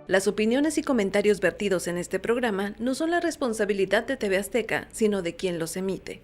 Las opiniones y comentarios vertidos en este programa no son la responsabilidad de TV Azteca, sino de quien los emite.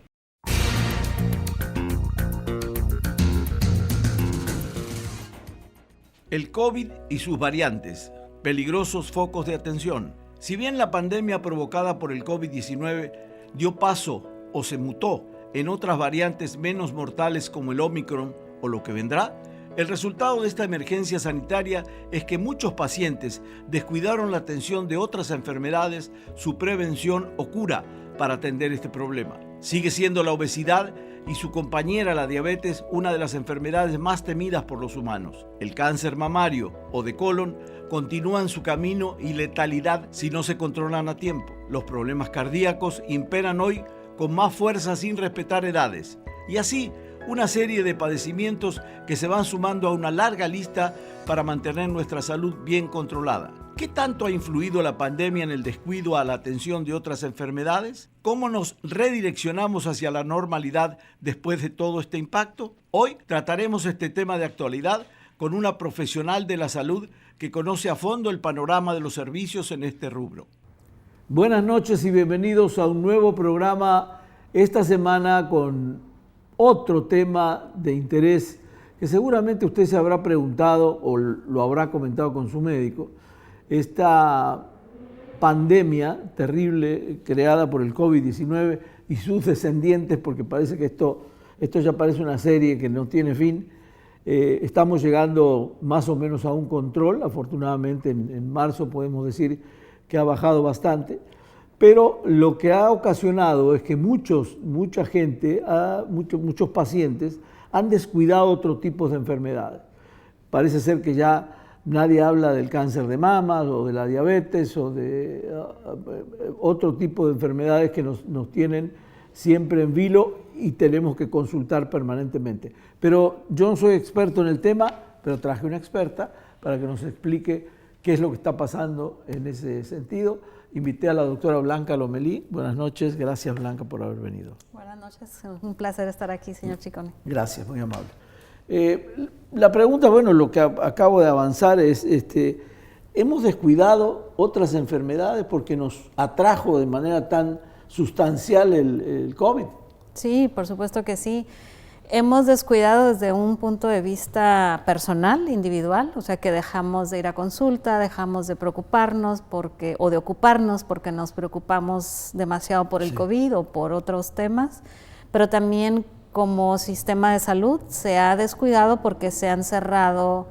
El COVID y sus variantes, peligrosos focos de atención. Si bien la pandemia provocada por el COVID-19 dio paso o se mutó en otras variantes menos mortales como el Omicron o lo que vendrá, el resultado de esta emergencia sanitaria es que muchos pacientes descuidaron la atención de otras enfermedades, su prevención o cura para atender este problema. Sigue siendo la obesidad y su compañera, la diabetes, una de las enfermedades más temidas por los humanos. El cáncer mamario o de colon continúan su camino y letalidad si no se controlan a tiempo. Los problemas cardíacos imperan hoy con más fuerza sin respetar edades. Y así, una serie de padecimientos que se van sumando a una larga lista para mantener nuestra salud bien controlada. ¿Qué tanto ha influido la pandemia en el descuido a la atención de otras enfermedades? ¿Cómo nos redireccionamos hacia la normalidad después de todo este impacto? Hoy trataremos este tema de actualidad con una profesional de la salud que conoce a fondo el panorama de los servicios en este rubro. Buenas noches y bienvenidos a un nuevo programa esta semana con otro tema de interés que seguramente usted se habrá preguntado o lo habrá comentado con su médico. Esta pandemia terrible creada por el COVID-19 y sus descendientes, porque parece que esto ya parece una serie que no tiene fin. Estamos llegando más o menos a un control. Afortunadamente en marzo podemos decir que ha bajado bastante. Pero lo que ha ocasionado es que muchos pacientes han descuidado otro tipo de enfermedades. Parece ser que ya nadie habla del cáncer de mama o de la diabetes o de otro tipo de enfermedades que nos tienen siempre en vilo y tenemos que consultar permanentemente. Pero yo no soy experto en el tema, pero traje una experta para que nos explique qué es lo que está pasando en ese sentido. Invité a la doctora Blanca Lomelí. Buenas noches, gracias Blanca por haber venido. Buenas noches, un placer estar aquí, señor Ciccone. Gracias, muy amable. La pregunta, bueno, lo que acabo de avanzar es, ¿hemos descuidado otras enfermedades porque nos atrajo de manera tan sustancial el COVID? Sí, por supuesto que sí. Hemos descuidado desde un punto de vista personal, individual, o sea que dejamos de ir a consulta, dejamos de preocuparnos o de ocuparnos porque nos preocupamos demasiado por el COVID o por otros temas, pero también como sistema de salud se ha descuidado porque se han cerrado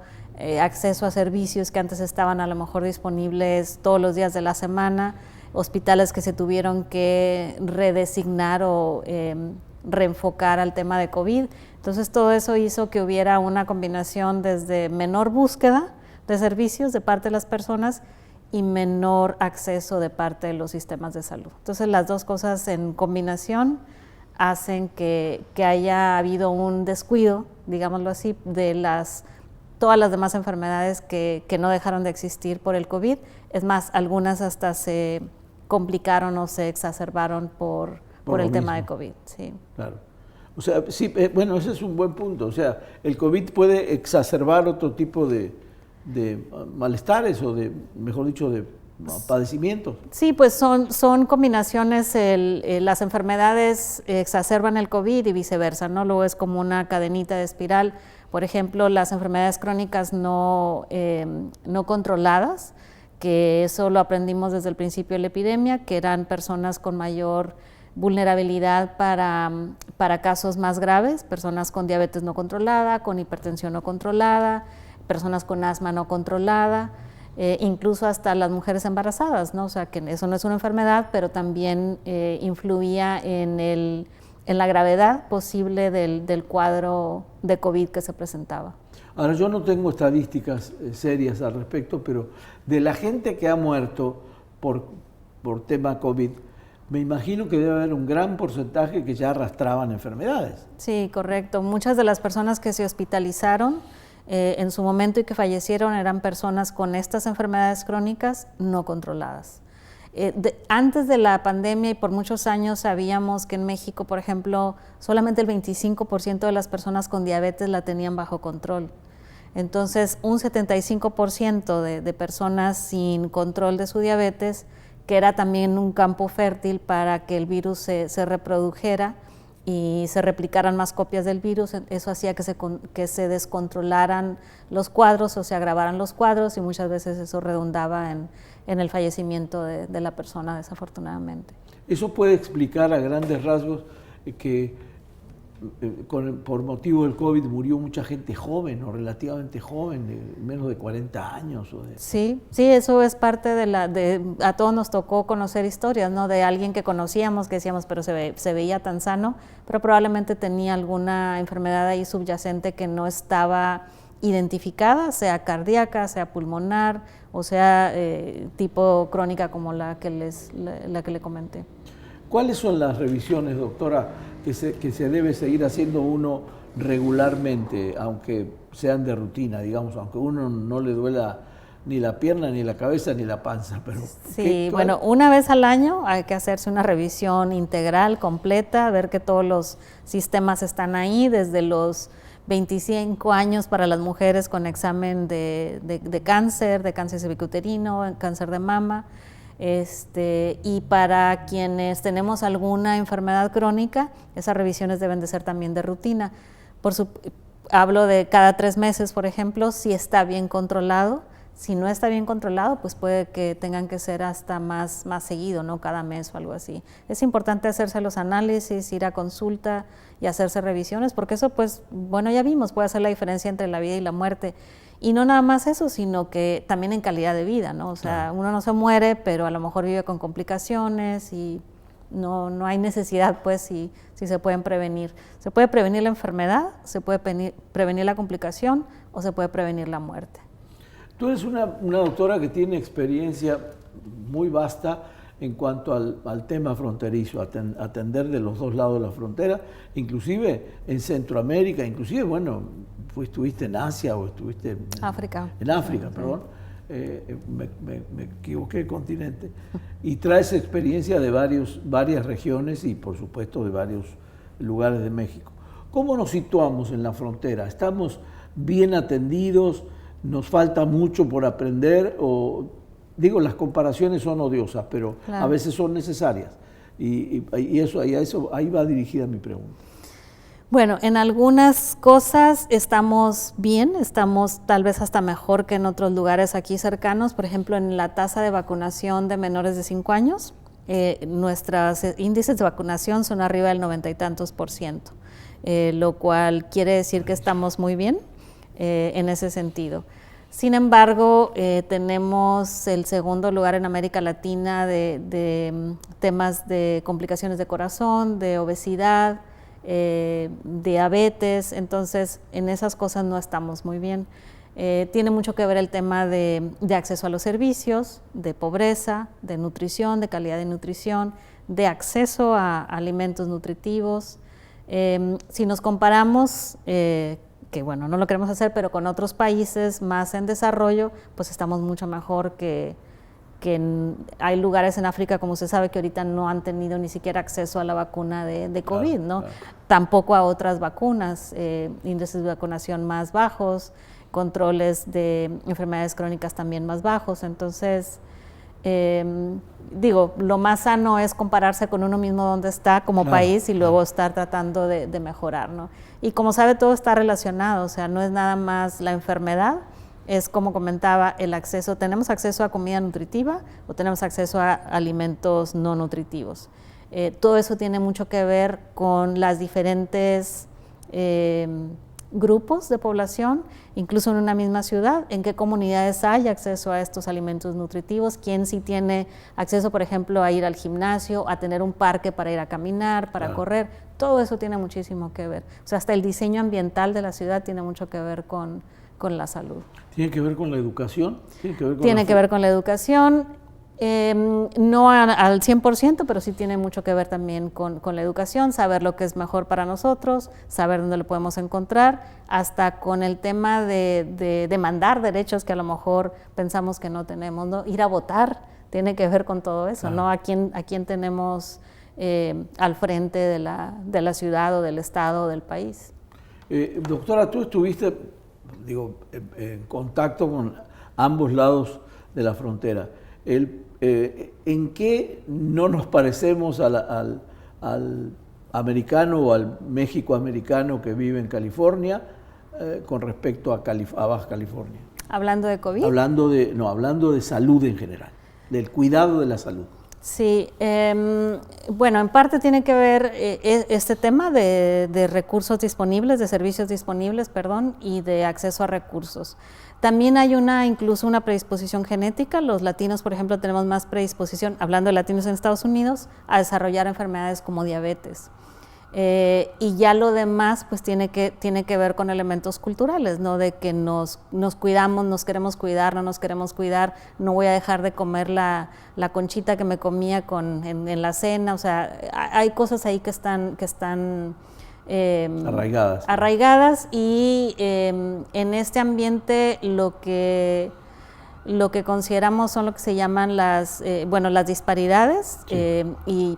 acceso a servicios que antes estaban a lo mejor disponibles todos los días de la semana, hospitales que se tuvieron que redesignar o reenfocar al tema de COVID. Entonces todo eso hizo que hubiera una combinación desde menor búsqueda de servicios de parte de las personas y menor acceso de parte de los sistemas de salud. Entonces las dos cosas en combinación hacen que haya habido un descuido, digámoslo así, de todas las demás enfermedades que no dejaron de existir por el COVID. Es más, algunas hasta se complicaron o se exacerbaron por el tema de COVID. Sí. Claro. O sea, sí, bueno, ese es un buen punto. O sea, el COVID puede exacerbar otro tipo de malestares o mejor dicho, de padecimientos. Sí, pues son combinaciones. Las enfermedades exacerban el COVID y viceversa, ¿no? Luego es como una cadenita de espiral. Por ejemplo, las enfermedades crónicas no controladas, que eso lo aprendimos desde el principio de la epidemia, que eran personas con mayor vulnerabilidad para casos más graves, personas con diabetes no controlada, con hipertensión no controlada, personas con asma no controlada, incluso hasta las mujeres embarazadas, ¿no? O sea, que eso no es una enfermedad, pero también influía en la gravedad posible del cuadro de COVID que se presentaba. Ahora, yo no tengo estadísticas serias al respecto, pero de la gente que ha muerto por tema COVID, me imagino que debe haber un gran porcentaje que ya arrastraban enfermedades. Sí, correcto. Muchas de las personas que se hospitalizaron en su momento y que fallecieron eran personas con estas enfermedades crónicas no controladas. Antes de la pandemia y por muchos años sabíamos que en México, por ejemplo, solamente el 25% de las personas con diabetes la tenían bajo control. Entonces, un 75% de personas sin control de su diabetes, que era también un campo fértil para que el virus se reprodujera y se replicaran más copias del virus, eso hacía que se descontrolaran los cuadros o se agravaran los cuadros, y muchas veces eso redundaba en el fallecimiento de la persona, desafortunadamente. Eso puede explicar a grandes rasgos que por motivo del COVID murió mucha gente joven o relativamente joven, de menos de 40 años. Sí, eso es parte a todos nos tocó conocer historias, ¿no? De alguien que conocíamos, que decíamos, pero se veía tan sano, pero probablemente tenía alguna enfermedad ahí subyacente que no estaba identificada, sea cardíaca, sea pulmonar, o sea tipo crónica como la que le comenté. ¿Cuáles son las revisiones, doctora, que se debe seguir haciendo uno regularmente, aunque sean de rutina, digamos, aunque uno no le duela ni la pierna, ni la cabeza, ni la panza? Pero sí, bueno, una vez al año hay que hacerse una revisión integral, completa, ver que todos los sistemas están ahí, desde los 25 años para las mujeres con examen de cáncer cervicouterino, cáncer de mama, y para quienes tenemos alguna enfermedad crónica, esas revisiones deben de ser también de rutina. Hablo de cada 3 meses, por ejemplo, si está bien controlado. Si no está bien controlado, pues puede que tengan que ser hasta más seguido, ¿no? Cada mes o algo así. Es importante hacerse los análisis, ir a consulta y hacerse revisiones, porque eso, pues, bueno, ya vimos, puede hacer la diferencia entre la vida y la muerte. Y no nada más eso, sino que también en calidad de vida, ¿no? O sea, uno no se muere, pero a lo mejor vive con complicaciones y no hay necesidad, pues, si se pueden prevenir. Se puede prevenir la enfermedad, se puede prevenir la complicación o se puede prevenir la muerte. Tú eres una doctora que tiene experiencia muy vasta en cuanto al tema fronterizo, atender de los dos lados de la frontera, inclusive en Centroamérica, inclusive, bueno, estuviste en Asia o estuviste en África, perdón, me equivoqué de continente, y traes experiencia de varias regiones y por supuesto de varios lugares de México. ¿Cómo nos situamos en la frontera? ¿Estamos bien atendidos? ¿Nos falta mucho por aprender? Digo, las comparaciones son odiosas, pero claro, a veces son necesarias. Y ahí va dirigida mi pregunta. Bueno, en algunas cosas estamos bien, estamos tal vez hasta mejor que en otros lugares aquí cercanos. Por ejemplo, en la tasa de vacunación de menores de 5 años, nuestros índices de vacunación son arriba del 90 y tantos %, lo cual quiere decir que estamos muy bien en ese sentido. Sin embargo, tenemos el segundo lugar en América Latina de temas de complicaciones de corazón, de obesidad, diabetes, entonces en esas cosas no estamos muy bien. Tiene mucho que ver el tema de acceso a los servicios, de pobreza, de nutrición, de calidad de nutrición, de acceso a alimentos nutritivos. Si nos comparamos, que bueno, no lo queremos hacer, pero con otros países más en desarrollo, pues estamos mucho mejor que hay lugares en África, como usted sabe, que ahorita no han tenido ni siquiera acceso a la vacuna de COVID, claro, ¿no? Claro. Tampoco a otras vacunas, índices de vacunación más bajos, controles de enfermedades crónicas también más bajos. Entonces, digo, lo más sano es compararse con uno mismo donde está como claro, país y luego estar tratando de mejorar, ¿no? Y como sabe, todo está relacionado, o sea, no es nada más la enfermedad, es como comentaba, el acceso, tenemos acceso a comida nutritiva o tenemos acceso a alimentos no nutritivos. Todo eso tiene mucho que ver con las diferentes grupos de población, incluso en una misma ciudad, en qué comunidades hay acceso a estos alimentos nutritivos, quién sí tiene acceso, por ejemplo, a ir al gimnasio, a tener un parque para ir a caminar, para correr, todo eso tiene muchísimo que ver. O sea, hasta el diseño ambiental de la ciudad tiene mucho que ver con la salud. ¿Tiene que ver con la educación? Tiene que ver con la educación, no al 100%, pero sí tiene mucho que ver también con la educación, saber lo que es mejor para nosotros, saber dónde lo podemos encontrar, hasta con el tema de demandar derechos que a lo mejor pensamos que no tenemos, ¿no? Ir a votar tiene que ver con todo eso, ¿no? A quién tenemos al frente de la ciudad o del estado o del país. Doctora, tú estuviste, en contacto con ambos lados de la frontera. ¿En qué no nos parecemos al americano o al México-americano que vive en California con respecto a Baja California? ¿Hablando de COVID? Hablando de salud en general, del cuidado de la salud. Sí, bueno, en parte tiene que ver este tema de recursos disponibles, de servicios disponibles, perdón, y de acceso a recursos. También hay incluso una predisposición genética. Los latinos, por ejemplo, tenemos más predisposición, hablando de latinos en Estados Unidos, a desarrollar enfermedades como diabetes. Y ya lo demás pues tiene que ver con elementos culturales, ¿no? De que nos cuidamos, nos queremos cuidar, no nos queremos cuidar, no voy a dejar de comer la conchita que me comía en la cena. O sea, hay cosas ahí que están arraigadas y en este ambiente lo que consideramos son lo que se llaman las disparidades, sí. Y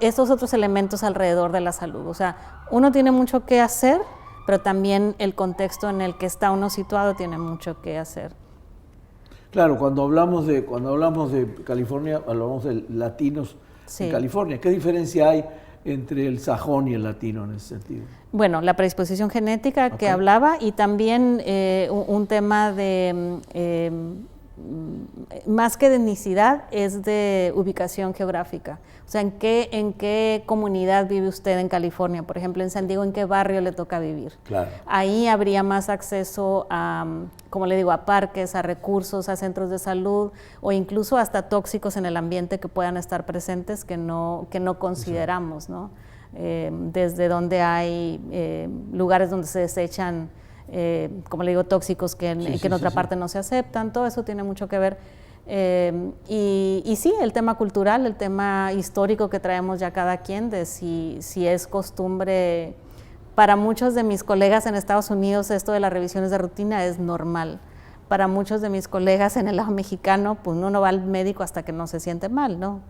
estos otros elementos alrededor de la salud. O sea, uno tiene mucho que hacer, pero también el contexto en el que está uno situado tiene mucho que hacer. Claro, cuando hablamos de California, hablamos de latinos sí. en California. ¿Qué diferencia hay entre el sajón y el latino en ese sentido? Bueno, la predisposición genética que hablaba y también un tema de, más que de etnicidad, es de ubicación geográfica. O sea, ¿en qué comunidad vive usted en California? Por ejemplo, en San Diego, ¿en qué barrio le toca vivir? Claro. Ahí habría más acceso a, como le digo, a parques, a recursos, a centros de salud o incluso hasta tóxicos en el ambiente que puedan estar presentes que no consideramos, ¿no? Desde donde hay lugares donde se desechan, como le digo, tóxicos que en otra parte no se aceptan. Todo eso tiene mucho que ver. Y sí, el tema cultural, el tema histórico que traemos ya cada quien, de si es costumbre. Para muchos de mis colegas en Estados Unidos esto de las revisiones de rutina es normal. Para muchos de mis colegas en el lado mexicano, pues uno no va al médico hasta que no se siente mal, ¿no?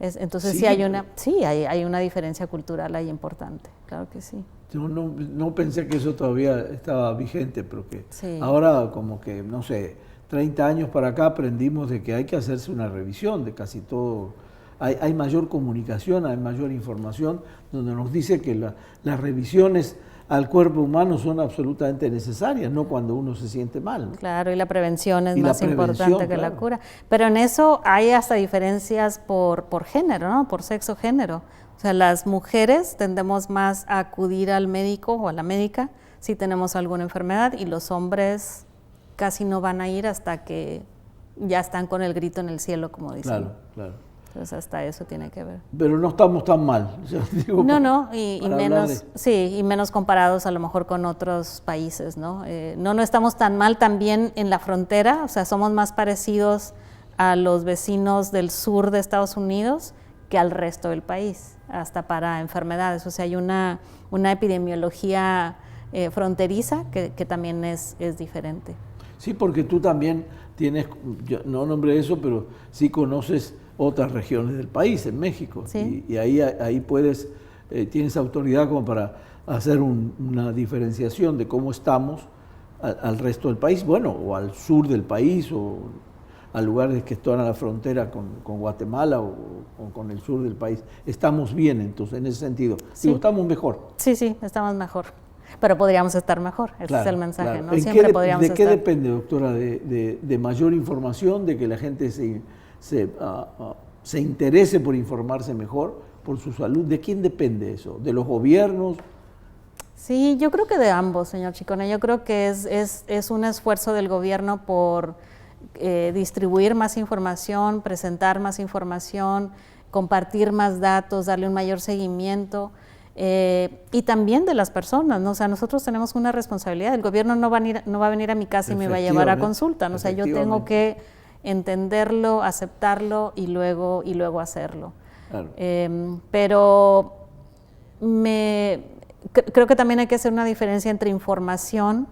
Entonces sí hay una diferencia cultural ahí importante, claro que sí. Yo no pensé que eso todavía estaba vigente, pero que sí. Ahora como que, no sé, 30 años para acá aprendimos de que hay que hacerse una revisión de casi todo. Hay mayor comunicación, hay mayor información, donde nos dice que las revisiones al cuerpo humano son absolutamente necesarias, no cuando uno se siente mal, ¿no? Claro, y la prevención es más importante que la cura. Pero en eso hay hasta diferencias por género, ¿no? Por sexo-género. O sea, las mujeres tendemos más a acudir al médico o a la médica si tenemos alguna enfermedad, y los hombres casi no van a ir hasta que ya están con el grito en el cielo, como dicen. Claro. Entonces hasta eso tiene que ver. Pero no estamos tan mal. Y menos comparados a lo mejor con otros países, ¿no? No estamos tan mal también en la frontera. O sea, somos más parecidos a los vecinos del sur de Estados Unidos que al resto del país, hasta para enfermedades. O sea, hay una epidemiología fronteriza que también es diferente. Sí, porque tú también tienes, yo no nombré eso, pero sí conoces otras regiones del país, en México, ¿sí? y ahí puedes, tienes autoridad como para hacer una diferenciación de cómo estamos al resto del país, bueno, o al sur del país, o a lugares que están a la frontera con Guatemala o con el sur del país. Estamos bien, entonces, en ese sentido. Sí. Digo, estamos mejor. Sí, estamos mejor. Pero podríamos estar mejor, ese es el mensaje, claro. ¿no? Siempre podríamos estar. ¿De qué estar. depende, doctora? ¿De mayor información, de que la gente se interese por informarse mejor, por su salud? ¿De quién depende eso? ¿De los gobiernos? Sí, yo creo que de ambos, señor Chicone. Yo creo que es un esfuerzo del gobierno por distribuir más información, presentar más información, compartir más datos, darle un mayor seguimiento. Y también de las personas, ¿no? O sea, nosotros tenemos una responsabilidad. El gobierno no va a venir a mi casa y me va a llevar a consulta, ¿no? O sea, yo tengo que entenderlo, aceptarlo y luego hacerlo. Claro. Pero creo que también hay que hacer una diferencia entre información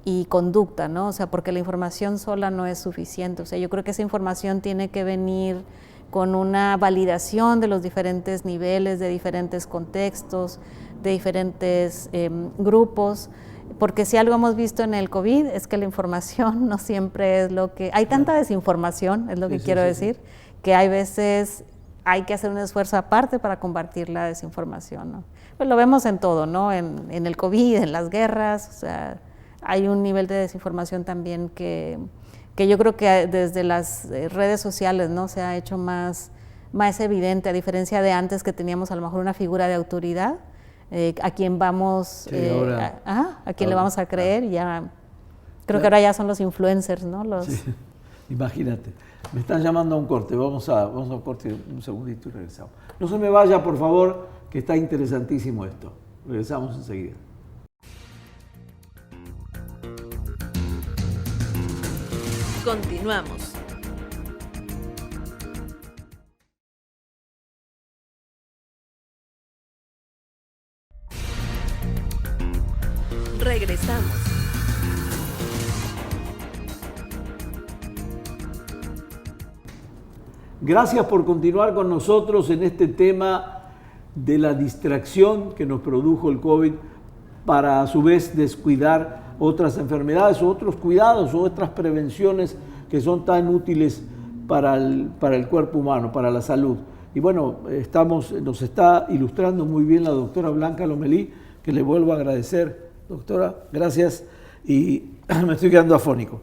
y conducta, ¿no? O sea, porque la información sola no es suficiente. O sea, yo creo que esa información tiene que venir con una validación de los diferentes niveles, de diferentes contextos, de diferentes grupos, porque si algo hemos visto en el COVID es que la información no siempre es lo que... Hay tanta desinformación, es lo que quiero decir, que hay veces hay que hacer un esfuerzo aparte para combatir la desinformación, ¿no? Pues lo vemos en todo, ¿no? En el COVID, en las guerras, o sea, hay un nivel de desinformación también que yo creo que desde las redes sociales, ¿no? Se ha hecho más evidente, a diferencia de antes que teníamos a lo mejor una figura de autoridad, a quien vamos, a quien le vamos a creer, y ya creo que ahora ya son los influencers, ¿no? Sí. Imagínate, me están llamando a un corte, vamos a un corte un segundito y regresamos. No se me vaya, por favor, que está interesantísimo esto. Regresamos enseguida. Continuamos. Regresamos. Gracias por continuar con nosotros en este tema de la distracción que nos produjo el COVID para a su vez descuidar otras enfermedades o otros cuidados o otras prevenciones que son tan útiles para el cuerpo humano, para la salud. Y bueno, nos está ilustrando muy bien la doctora Blanca Lomelí, que le vuelvo a agradecer. Doctora, gracias, y me estoy quedando afónico.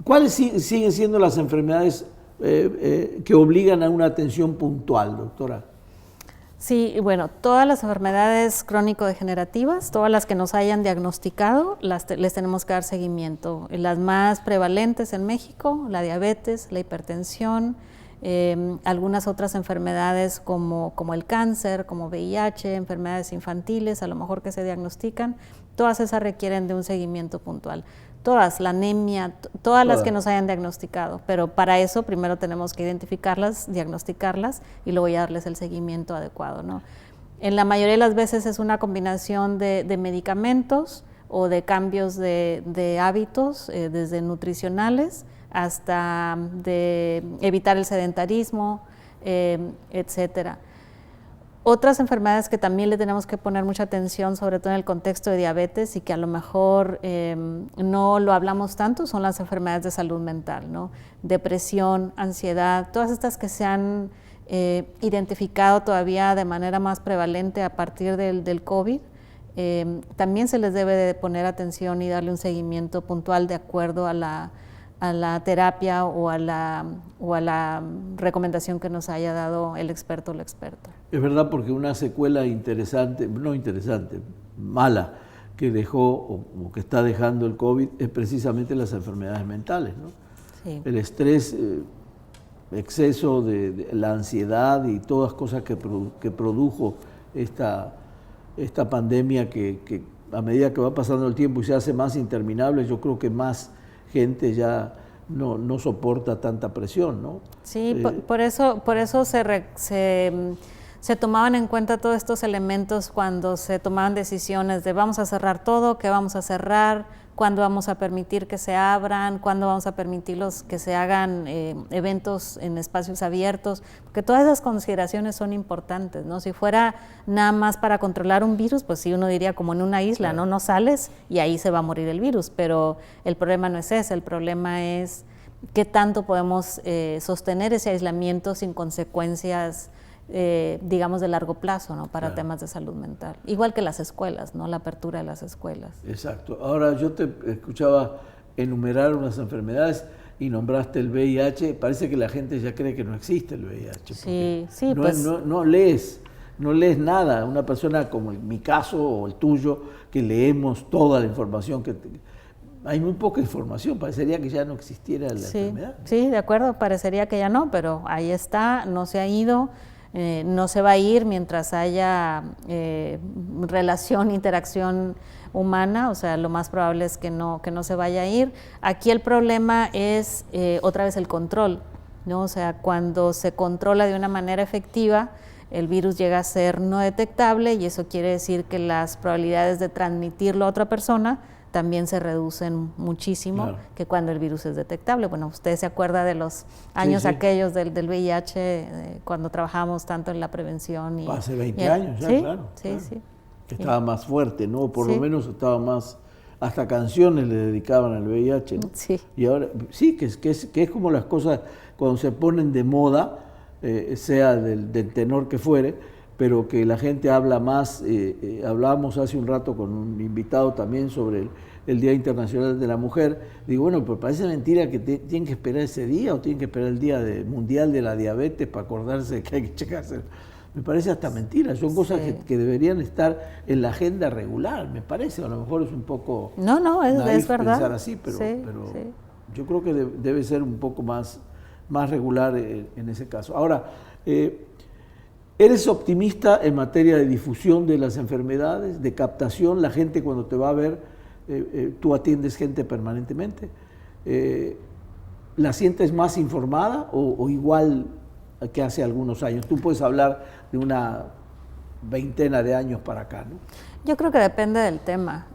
¿Cuáles siguen siendo las enfermedades que obligan a una atención puntual, doctora? Sí, bueno, todas las enfermedades crónico-degenerativas, todas las que nos hayan diagnosticado, les tenemos que dar seguimiento. Las más prevalentes en México, la diabetes, la hipertensión, algunas otras enfermedades como el cáncer, como VIH, enfermedades infantiles, a lo mejor que se diagnostican, todas esas requieren de un seguimiento puntual. Todas, la anemia, todas las que nos hayan diagnosticado, pero para eso primero tenemos que identificarlas, diagnosticarlas y luego ya darles el seguimiento adecuado, ¿no? En la mayoría de las veces es una combinación de medicamentos o de cambios de hábitos, desde nutricionales hasta de evitar el sedentarismo, etcétera. Otras enfermedades que también le tenemos que poner mucha atención, sobre todo en el contexto de diabetes y que a lo mejor no lo hablamos tanto, son las enfermedades de salud mental, ¿no? Depresión, ansiedad, todas estas que se han identificado todavía de manera más prevalente a partir del COVID, también se les debe de poner atención y darle un seguimiento puntual de acuerdo a la terapia o a la recomendación que nos haya dado el experto o la experta. Es verdad, porque una secuela mala, que dejó o que está dejando el COVID es precisamente las enfermedades mentales, ¿no? Sí. El estrés, exceso de la ansiedad y todas cosas que produjo esta pandemia que a medida que va pasando el tiempo y se hace más interminable, yo creo que más gente ya no soporta tanta presión, ¿no? Sí, por eso se tomaban en cuenta todos estos elementos cuando se tomaban decisiones de vamos a cerrar todo, qué vamos a cerrar, cuándo vamos a permitir que se abran, cuándo vamos a permitirlos que se hagan eventos en espacios abiertos, porque todas esas consideraciones son importantes, ¿no? Si fuera nada más para controlar un virus, pues sí, uno diría como en una isla, ¿no? No sales y ahí se va a morir el virus, pero el problema no es ese, el problema es qué tanto podemos sostener ese aislamiento sin consecuencias digamos de largo plazo, ¿no? Para temas de salud mental, igual que las escuelas, ¿no? La apertura de las escuelas. Exacto. Ahora yo te escuchaba enumerar unas enfermedades y nombraste el VIH, parece que la gente ya cree que no existe el VIH. Sí, no lees nada. Una persona como en mi caso o el tuyo, que leemos toda la información, hay muy poca información, parecería que ya no existiera la enfermedad. Sí, de acuerdo, parecería que ya no, pero ahí está, no se ha ido. No se va a ir mientras haya relación, interacción humana, o sea, lo más probable es que no se vaya a ir. Aquí el problema es otra vez el control, ¿no? O sea, cuando se controla de una manera efectiva, el virus llega a ser no detectable y eso quiere decir que las probabilidades de transmitirlo a otra persona también se reducen muchísimo, que cuando el virus es detectable. Bueno, usted se acuerda de los años aquellos del VIH, cuando trabajamos tanto en la prevención. Hace 20 años ya, claro. Sí. estaba más fuerte, ¿no? Por Sí. lo menos estaba más, hasta canciones le dedicaban al VIH, ¿no? Sí. Y ahora, sí, que es como las cosas cuando se ponen de moda, sea del tenor que fuere, pero que la gente habla más. Hablábamos hace un rato con un invitado también sobre el Día Internacional de la Mujer. Digo, bueno, pero parece mentira que tienen que esperar ese día o tienen que esperar el Día Mundial de la Diabetes para acordarse de que hay que checarse. Me parece hasta mentira, son cosas Sí. que deberían estar en la agenda regular, me parece. A lo mejor es un poco No, es naif verdad. pensar así, pero Sí. yo creo que debe ser un poco más regular en ese caso. Ahora, ¿eres optimista en materia de difusión de las enfermedades, de captación? La gente cuando te va a ver, tú atiendes gente permanentemente, ¿la sientes más informada o igual que hace algunos años? Tú puedes hablar de una veintena de años para acá, ¿no? Yo creo que depende del tema.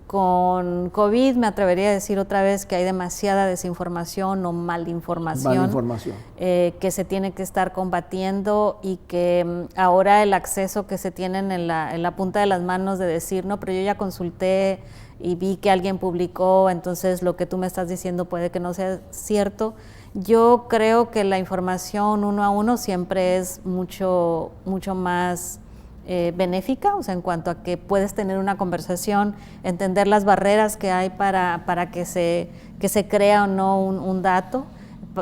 Con COVID me atrevería a decir otra vez que hay demasiada desinformación o malinformación, Malinformación. Que se tiene que estar combatiendo y que ahora el acceso que se tienen en la punta de las manos de decir, no, pero yo ya consulté y vi que alguien publicó, entonces lo que tú me estás diciendo puede que no sea cierto. Yo creo que la información uno a uno siempre es mucho más benéfica, o sea, en cuanto a que puedes tener una conversación, entender las barreras que hay para que se crea o no un dato,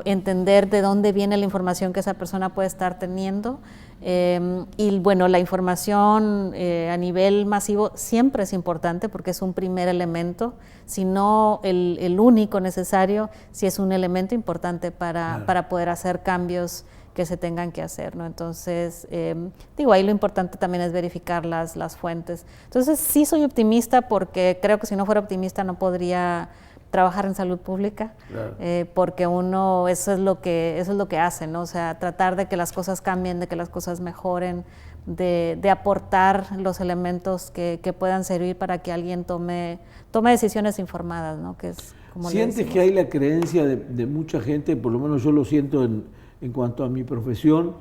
entender de dónde viene la información que esa persona puede estar teniendo. Y bueno, la información a nivel masivo siempre es importante porque es un primer elemento, si no el único necesario, si es un elemento importante para poder hacer cambios que se tengan que hacer, ¿no? Entonces, ahí lo importante también es verificar las fuentes. Entonces, sí soy optimista porque creo que si no fuera optimista no podría trabajar en salud pública, claro. Porque uno, eso es lo que hace, ¿no? O sea, tratar de que las cosas cambien, de que las cosas mejoren, de aportar los elementos que puedan servir para que alguien tome decisiones informadas, ¿no? Que es como ¿Sientes que hay la creencia de mucha gente, por lo menos yo lo siento en cuanto a mi profesión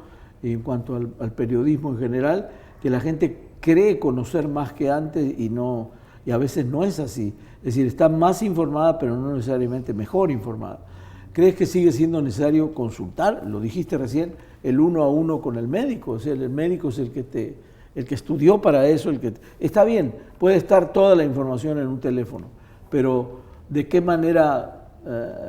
y en cuanto al periodismo en general, que la gente cree conocer más que antes y a veces no es así? Es decir, está más informada, pero no necesariamente mejor informada. ¿Crees que sigue siendo necesario consultar? Lo dijiste recién, el 1 a 1 con el médico. O sea, el médico es el que estudió para eso. Está bien, puede estar toda la información en un teléfono, pero ¿de qué manera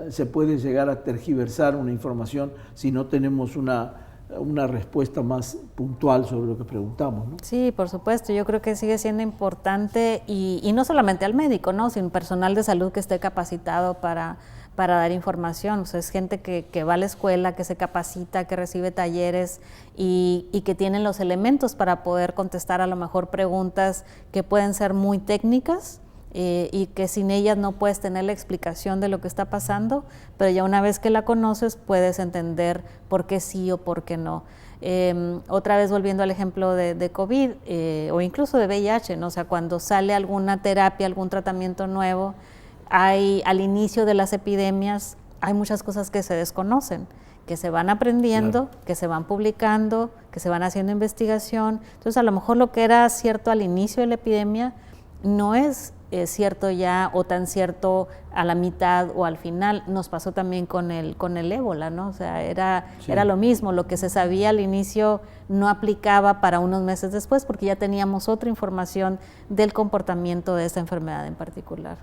se puede llegar a tergiversar una información si no tenemos una respuesta más puntual sobre lo que preguntamos, ¿no? Sí, por supuesto, yo creo que sigue siendo importante y no solamente al médico, ¿no? Sino personal de salud que esté capacitado para dar información. O sea, es gente que va a la escuela, que se capacita, que recibe talleres y que tienen los elementos para poder contestar a lo mejor preguntas que pueden ser muy técnicas, y que sin ellas no puedes tener la explicación de lo que está pasando, pero ya una vez que la conoces puedes entender por qué sí o por qué no. Otra vez volviendo al ejemplo de COVID o incluso de VIH, ¿no? O sea, cuando sale alguna terapia, algún tratamiento nuevo, al inicio de las epidemias hay muchas cosas que se desconocen, que se van aprendiendo, claro, que se van publicando, que se van haciendo investigación. Entonces, a lo mejor lo que era cierto al inicio de la epidemia no es cierto ya o tan cierto a la mitad o al final. Nos pasó también con el ébola, ¿no? O sea, era lo mismo, lo que se sabía al inicio no aplicaba para unos meses después porque ya teníamos otra información del comportamiento de esta enfermedad en particular.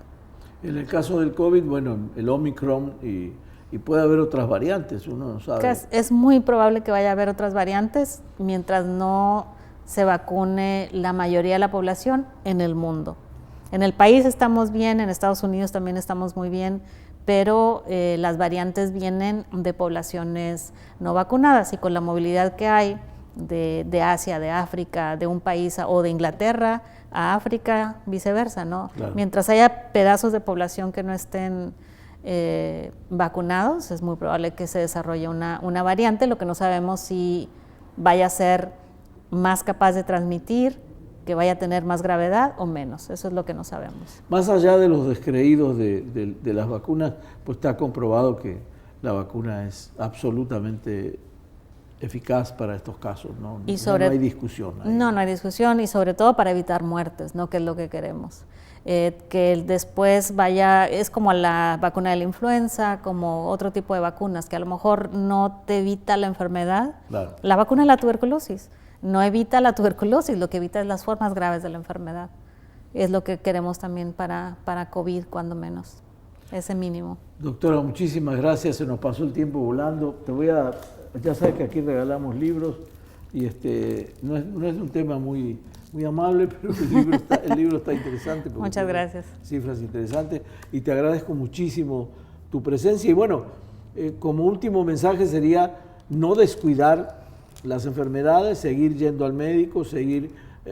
En el caso del COVID, bueno, el Omicron y puede haber otras variantes, uno no sabe. Es muy probable que vaya a haber otras variantes mientras no se vacune la mayoría de la población en el mundo. En el país estamos bien, en Estados Unidos también estamos muy bien, pero las variantes vienen de poblaciones no vacunadas y con la movilidad que hay de Asia, de África, de un país o de Inglaterra a África, viceversa, ¿no? Claro. Mientras haya pedazos de población que no estén vacunados, es muy probable que se desarrolle una variante, lo que no sabemos si vaya a ser más capaz de transmitir, que vaya a tener más gravedad o menos. Eso es lo que no sabemos. Más allá de los descreídos de las vacunas, pues está comprobado que la vacuna es absolutamente eficaz para estos casos, ¿no? Y No hay discusión ahí. No hay discusión, y sobre todo para evitar muertes, ¿no? Que es lo que queremos. Que después vaya, es como la vacuna de la influenza, como otro tipo de vacunas, que a lo mejor no te evita la enfermedad. Claro. La vacuna de la tuberculosis no evita la tuberculosis, lo que evita es las formas graves de la enfermedad. Es lo que queremos también para COVID, cuando menos, ese mínimo. Doctora, muchísimas gracias, se nos pasó el tiempo volando. Ya sabes que aquí regalamos libros y no es un tema muy amable, pero el libro está interesante. Muchas gracias. Cifras interesantes y te agradezco muchísimo tu presencia. Y bueno, como último mensaje sería no descuidar las enfermedades, seguir yendo al médico,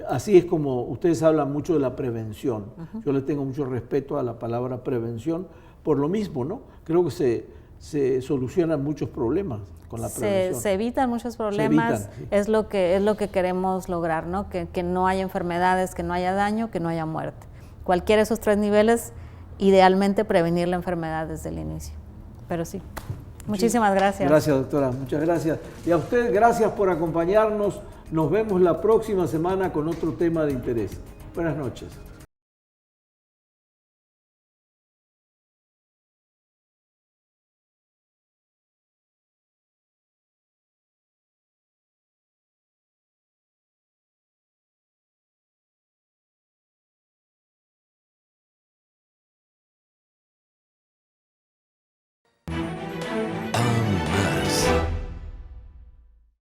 así es como ustedes hablan mucho de la prevención. Yo le tengo mucho respeto a la palabra prevención por lo mismo, ¿no? Creo que se solucionan muchos problemas con la prevención. Se evitan muchos problemas, sí. es lo que queremos lograr, ¿no? Que no haya enfermedades, que no haya daño, que no haya muerte. Cualquiera de esos 3 niveles, idealmente prevenir la enfermedad desde el inicio. Pero sí, muchísimas gracias. Gracias, doctora, muchas gracias. Y a usted, gracias por acompañarnos. Nos vemos la próxima semana con otro tema de interés. Buenas noches.